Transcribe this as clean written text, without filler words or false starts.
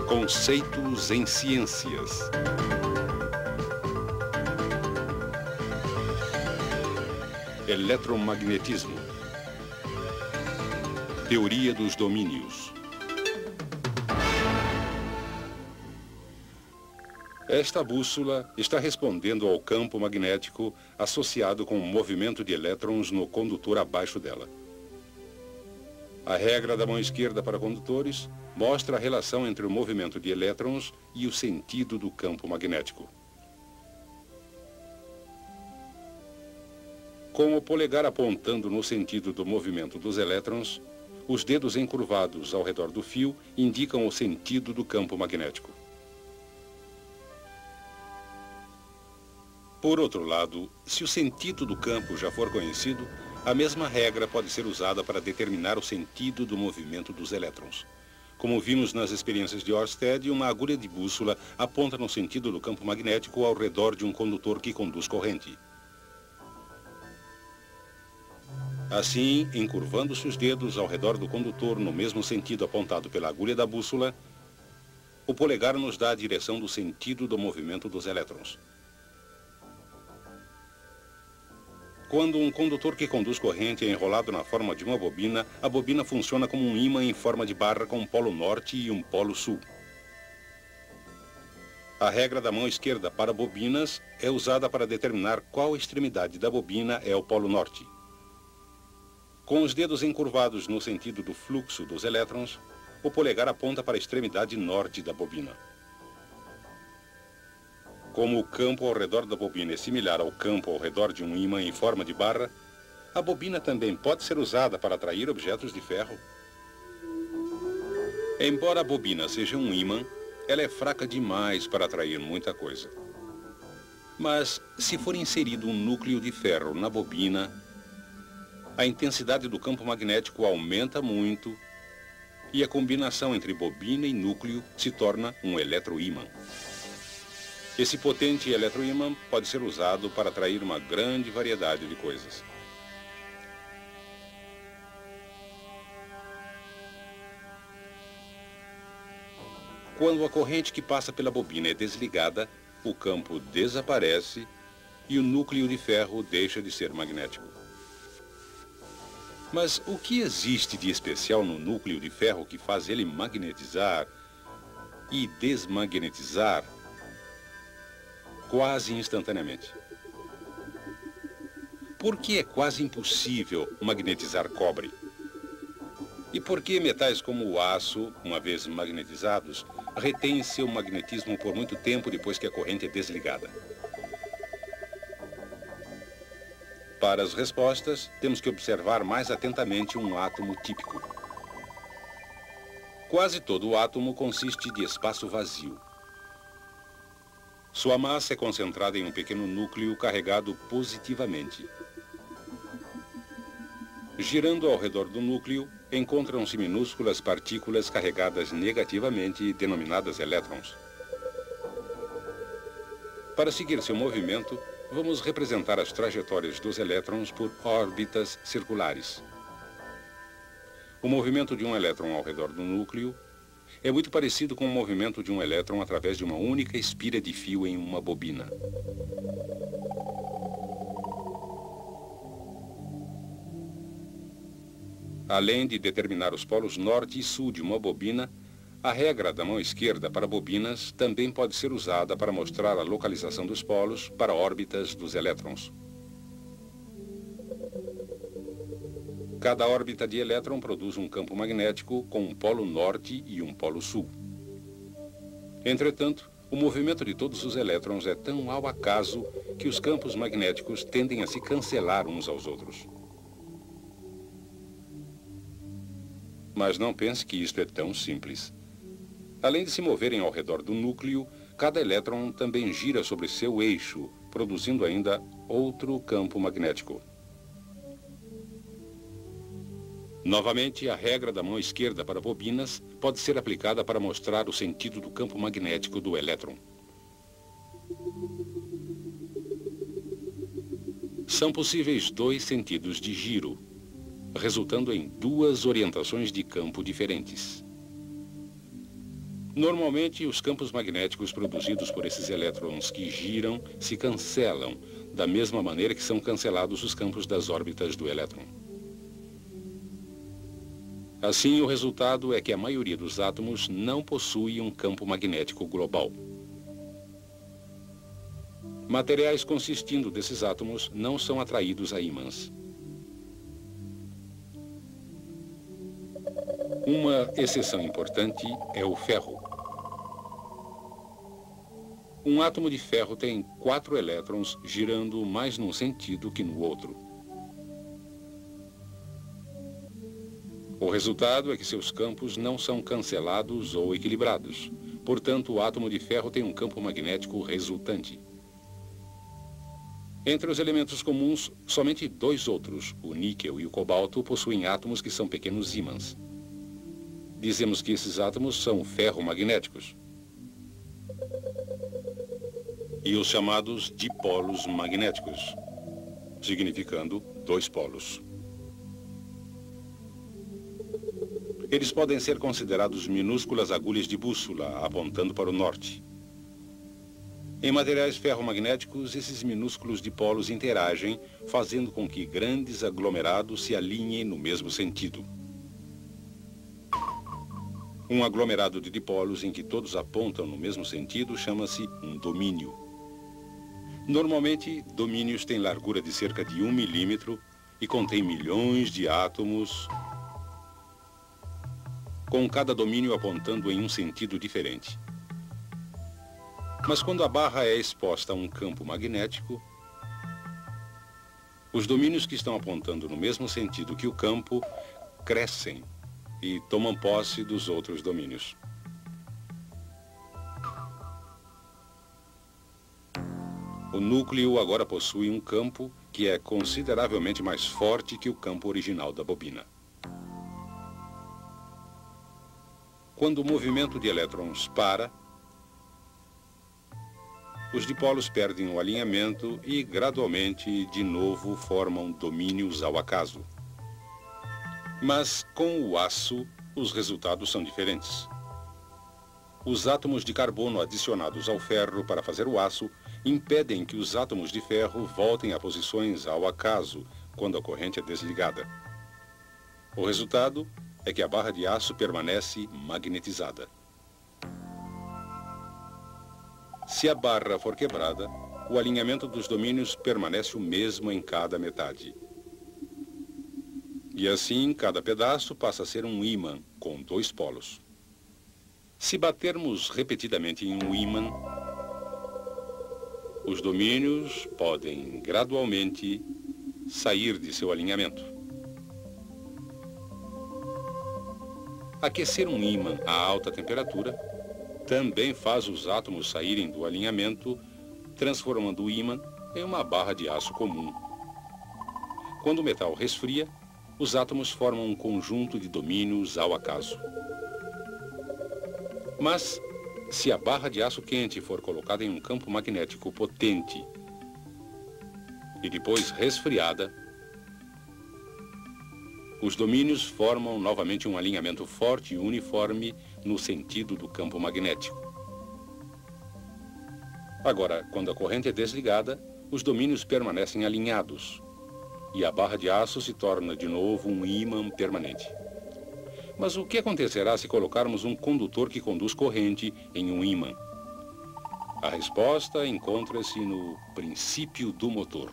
Conceitos em ciências. Eletromagnetismo. Teoria dos domínios. Esta bússola está respondendo ao campo magnético associado com o movimento de elétrons no condutor abaixo dela. A regra da mão esquerda para condutores mostra a relação entre o movimento de elétrons e o sentido do campo magnético. Com o polegar apontando no sentido do movimento dos elétrons, os dedos encurvados ao redor do fio indicam o sentido do campo magnético. Por outro lado, se o sentido do campo já for conhecido, a mesma regra pode ser usada para determinar o sentido do movimento dos elétrons. Como vimos nas experiências de Ørsted, uma agulha de bússola aponta no sentido do campo magnético ao redor de um condutor que conduz corrente. Assim, encurvando-se os dedos ao redor do condutor no mesmo sentido apontado pela agulha da bússola, o polegar nos dá a direção do sentido do movimento dos elétrons. Quando um condutor que conduz corrente é enrolado na forma de uma bobina, a bobina funciona como um ímã em forma de barra com um polo norte e um polo sul. A regra da mão esquerda para bobinas é usada para determinar qual extremidade da bobina é o polo norte. Com os dedos encurvados no sentido do fluxo dos elétrons, o polegar aponta para a extremidade norte da bobina. Como o campo ao redor da bobina é similar ao campo ao redor de um ímã em forma de barra, a bobina também pode ser usada para atrair objetos de ferro. Embora a bobina seja um ímã, ela é fraca demais para atrair muita coisa. Mas, se for inserido um núcleo de ferro na bobina, a intensidade do campo magnético aumenta muito e a combinação entre bobina e núcleo se torna um eletroímã. Esse potente eletroímã pode ser usado para atrair uma grande variedade de coisas. Quando a corrente que passa pela bobina é desligada, o campo desaparece e o núcleo de ferro deixa de ser magnético. Mas o que existe de especial no núcleo de ferro que faz ele magnetizar e desmagnetizar quase instantaneamente? Por que é quase impossível magnetizar cobre? E por que metais como o aço, uma vez magnetizados, retêm seu magnetismo por muito tempo depois que a corrente é desligada? Para as respostas, temos que observar mais atentamente um átomo típico. Quase todo o átomo consiste de espaço vazio. Sua massa é concentrada em um pequeno núcleo carregado positivamente. Girando ao redor do núcleo, encontram-se minúsculas partículas carregadas negativamente, denominadas elétrons. Para seguir seu movimento, vamos representar as trajetórias dos elétrons por órbitas circulares. O movimento de um elétron ao redor do núcleo é muito parecido com o movimento de um elétron através de uma única espira de fio em uma bobina. Além de determinar os polos norte e sul de uma bobina, a regra da mão esquerda para bobinas também pode ser usada para mostrar a localização dos polos para órbitas dos elétrons. Cada órbita de elétron produz um campo magnético com um polo norte e um polo sul. Entretanto, o movimento de todos os elétrons é tão ao acaso que os campos magnéticos tendem a se cancelar uns aos outros. Mas não pense que isto é tão simples. Além de se moverem ao redor do núcleo, cada elétron também gira sobre seu eixo, produzindo ainda outro campo magnético. Novamente, a regra da mão esquerda para bobinas pode ser aplicada para mostrar o sentido do campo magnético do elétron. São possíveis dois sentidos de giro, resultando em duas orientações de campo diferentes. Normalmente, os campos magnéticos produzidos por esses elétrons que giram se cancelam, da mesma maneira que são cancelados os campos das órbitas do elétron. Assim, o resultado é que a maioria dos átomos não possui um campo magnético global. Materiais consistindo desses átomos não são atraídos a ímãs. Uma exceção importante é o ferro. Um átomo de ferro tem 4 elétrons girando mais num sentido que no outro. O resultado é que seus campos não são cancelados ou equilibrados. Portanto, o átomo de ferro tem um campo magnético resultante. Entre os elementos comuns, somente 2 outros, o níquel e o cobalto, possuem átomos que são pequenos ímãs. Dizemos que esses átomos são ferromagnéticos. E os chamados dipolos magnéticos, significando 2 polos. Eles podem ser considerados minúsculas agulhas de bússola, apontando para o norte. Em materiais ferromagnéticos, esses minúsculos dipolos interagem, fazendo com que grandes aglomerados se alinhem no mesmo sentido. Um aglomerado de dipolos em que todos apontam no mesmo sentido chama-se um domínio. Normalmente, domínios têm largura de cerca de 1 milímetro e contêm milhões de átomos, com cada domínio apontando em um sentido diferente. Mas quando a barra é exposta a um campo magnético, os domínios que estão apontando no mesmo sentido que o campo crescem e tomam posse dos outros domínios. O núcleo agora possui um campo que é consideravelmente mais forte que o campo original da bobina. Quando o movimento de elétrons para, os dipolos perdem o alinhamento e, gradualmente, de novo formam domínios ao acaso. Mas, com o aço, os resultados são diferentes. Os átomos de carbono adicionados ao ferro para fazer o aço impedem que os átomos de ferro voltem a posições ao acaso quando a corrente é desligada. O resultado é que a barra de aço permanece magnetizada. Se a barra for quebrada, o alinhamento dos domínios permanece o mesmo em cada metade. E assim, cada pedaço passa a ser um ímã com 2 polos. Se batermos repetidamente em um ímã, os domínios podem gradualmente sair de seu alinhamento. Aquecer um ímã a alta temperatura também faz os átomos saírem do alinhamento, transformando o ímã em uma barra de aço comum. Quando o metal resfria, os átomos formam um conjunto de domínios ao acaso. Mas, se a barra de aço quente for colocada em um campo magnético potente e depois resfriada, os domínios formam novamente um alinhamento forte e uniforme no sentido do campo magnético. Agora, quando a corrente é desligada, os domínios permanecem alinhados e a barra de aço se torna de novo um ímã permanente. Mas o que acontecerá se colocarmos um condutor que conduz corrente em um ímã? A resposta encontra-se no princípio do motor.